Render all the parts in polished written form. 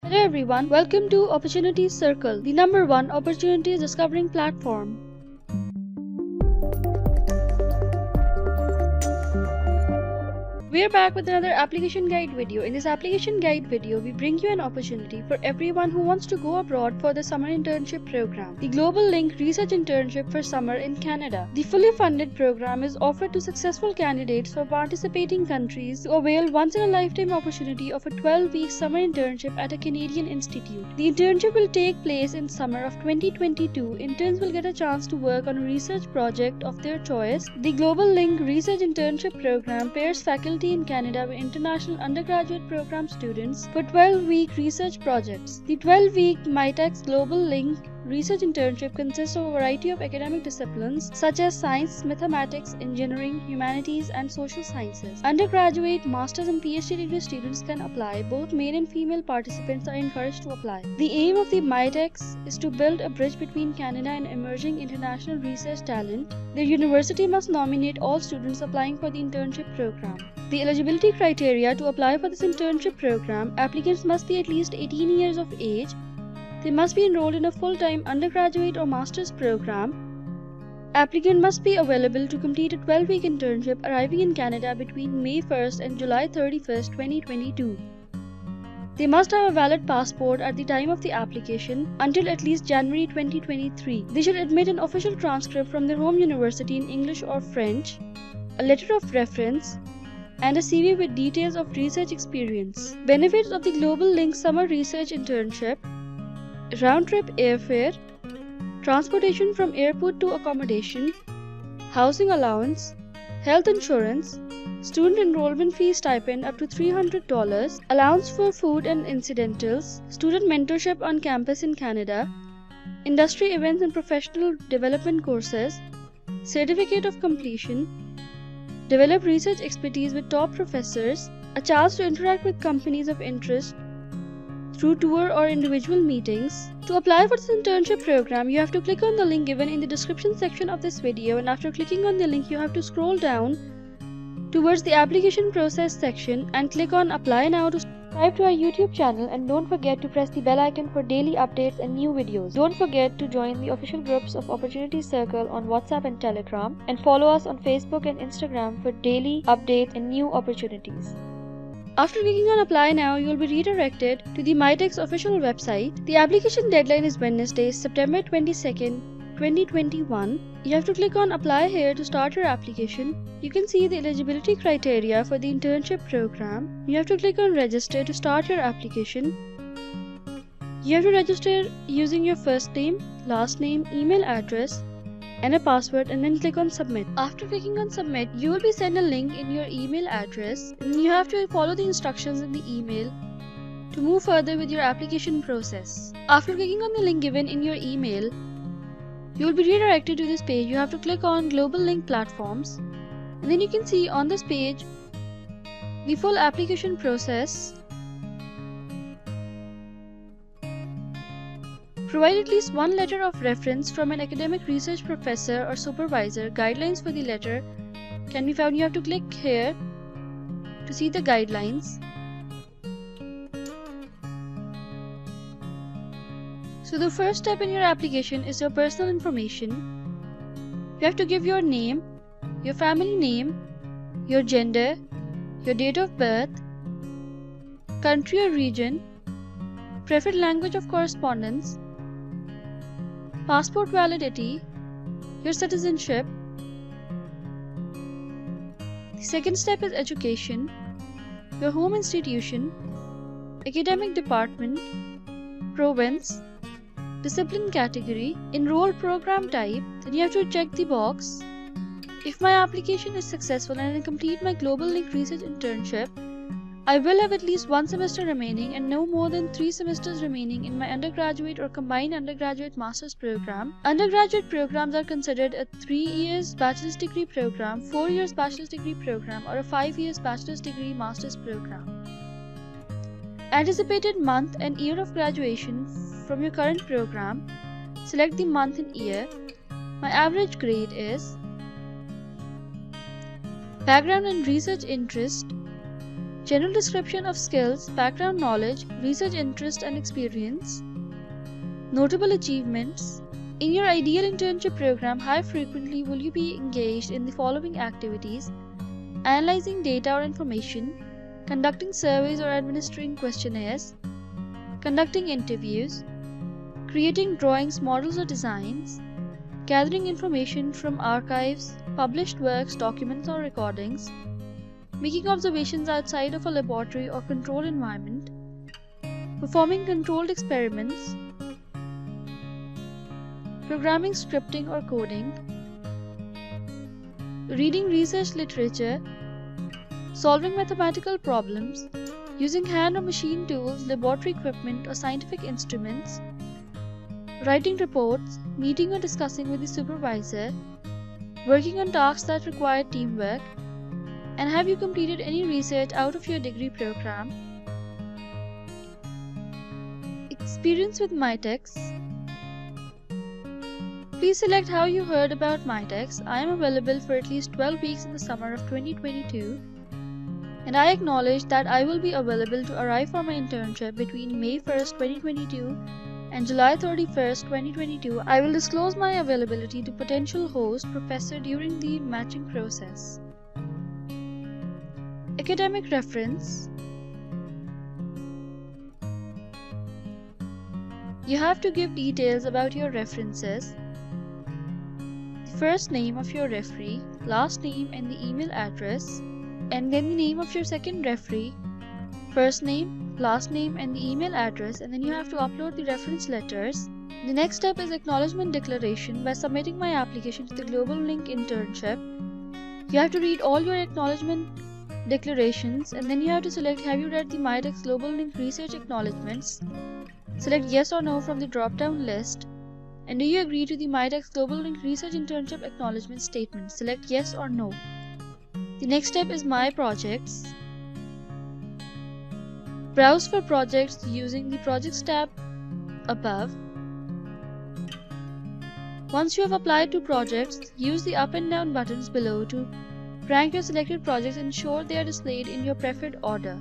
Hello everyone, welcome to Opportunities Circle, the number one opportunities discovering platform. We are back with another application guide video. In this application guide video, we bring you an opportunity for everyone who wants to go abroad for the summer internship program, the Global Link Research Internship for Summer in Canada. The fully funded program is offered to successful candidates for participating countries to avail once-in-a-lifetime opportunity of a 12-week summer internship at a Canadian institute. The internship will take place in summer of 2022. Interns will get a chance to work on a research project of their choice. The Global Link Research Internship program pairs faculty in Canada with international undergraduate program students for 12-week research projects. The 12-week MITEX Global Link Research Internship consists of a variety of academic disciplines such as science, mathematics, engineering, humanities, and social sciences. Undergraduate, master's, and PhD degree students can apply. Both male and female participants are encouraged to apply. The aim of the MITEX is to build a bridge between Canada and emerging international research talent. The university must nominate all students applying for the internship program. The eligibility criteria to apply for this internship program: applicants must be at least 18 years of age. They must be enrolled in a full-time undergraduate or master's program. Applicant must be available to complete a 12-week internship arriving in Canada between May 1st and July 31st, 2022. They must have a valid passport at the time of the application until at least January 2023. They should admit an official transcript from their home university in English or French, a letter of reference, and a CV with details of research experience. Benefits of the Global Link Summer Research Internship: round-trip airfare, transportation from airport to accommodation, housing allowance, health insurance, student enrollment fee stipend up to $300, allowance for food and incidentals, student mentorship on campus in Canada, industry events and professional development courses, certificate of completion, develop research expertise with top professors, a chance to interact with companies of interest through tour or individual meetings. To apply for this internship program, you have to click on the link given in the description section of this video, and after clicking on the link, you have to scroll down towards the application process section and click on Apply Now to subscribe to our YouTube channel, and don't forget to press the bell icon for daily updates and new videos. Don't forget to join the official groups of Opportunity Circle on WhatsApp and Telegram, and follow us on Facebook and Instagram for daily updates and new opportunities. After clicking on Apply Now, you will be redirected to the MITEX official website. The application deadline is Wednesday, September 22nd, 2021. You have to click on Apply Here to start your application. You can see the eligibility criteria for the internship program. You have to click on Register to start your application. You have to register using your first name, last name, email address, and a password, and then click on Submit. After clicking on Submit, you will be sent a link in your email address, and you have to follow the instructions in the email to move further with your application process. After clicking on the link given in your email, you will be redirected to this page. You have to click on Global Link Platforms, and then you can see on this page the full application process. Provide at least one letter of reference from an academic research professor or supervisor. Guidelines for the letter can be found. You have to click here to see the guidelines. So the first step in your application is your personal information. You have to give your name, your family name, your gender, your date of birth, country or region, preferred language of correspondence, passport validity, your citizenship. The second step is education, your home institution, academic department, province, discipline category, enrolled program type. Then you have to check the box: if my application is successful and I complete my Global Link Research Internship, I will have at least one semester remaining and no more than 3 semesters remaining in my undergraduate or combined undergraduate master's program. Undergraduate programs are considered a 3 years bachelor's degree program, 4 years bachelor's degree program, or a 5 years bachelor's degree master's program. Anticipated month and year of graduation from your current program: select the month and year. My average grade is. Background and research interest: general description of skills, background knowledge, research interest and experience, notable achievements. In your ideal internship program, how frequently will you be engaged in the following activities: analyzing data or information, conducting surveys or administering questionnaires, conducting interviews, creating drawings, models or designs, gathering information from archives, published works, documents or recordings, making observations outside of a laboratory or controlled environment, performing controlled experiments, programming, scripting or coding, reading research literature, solving mathematical problems, using hand or machine tools, laboratory equipment or scientific instruments, writing reports, meeting or discussing with the supervisor, working on tasks that require teamwork, and have you completed any research out of your degree program? Experience with Mitex. Please select how you heard about Mitex. I am available for at least 12 weeks in the summer of 2022, and I acknowledge that I will be available to arrive for my internship between May 1st, 2022 and July 31st, 2022. I will disclose my availability to potential host professor during the matching process. Academic reference. You have to give details about your references: the first name of your referee, last name and the email address, and then the name of your second referee, first name, last name and the email address, and then you have to upload the reference letters. The next step is acknowledgement declaration. By submitting my application to the Global Link internship, you have to read all your acknowledgement declarations, and then you have to select have you read the Mitex Global Link research acknowledgements. Select yes or no from the drop down list, and do you agree to the Mitex Global Link research internship acknowledgement statement. Select yes or no. The next step is my projects. Browse for projects using the projects tab above. Once you have applied to projects, use the up and down buttons below to rank your selected projects and ensure they are displayed in your preferred order.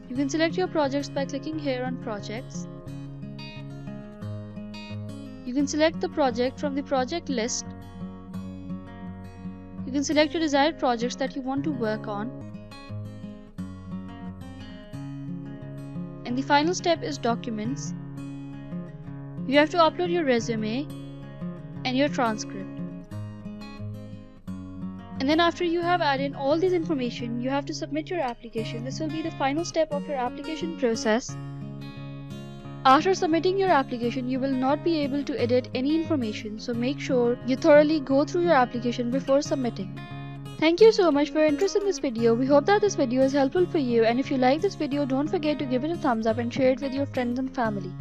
You can select your projects by clicking here on projects. You can select the project from the project list. You can select your desired projects that you want to work on. And the final step is documents. You have to upload your resume and your transcript. And then after you have added all this information, you have to submit your application. This will be the final step of your application process. After submitting your application, you will not be able to edit any information, so make sure you thoroughly go through your application before submitting. Thank you so much for your interest in this video. We hope that this video is helpful for you, and if you like this video, don't forget to give it a thumbs up and share it with your friends and family.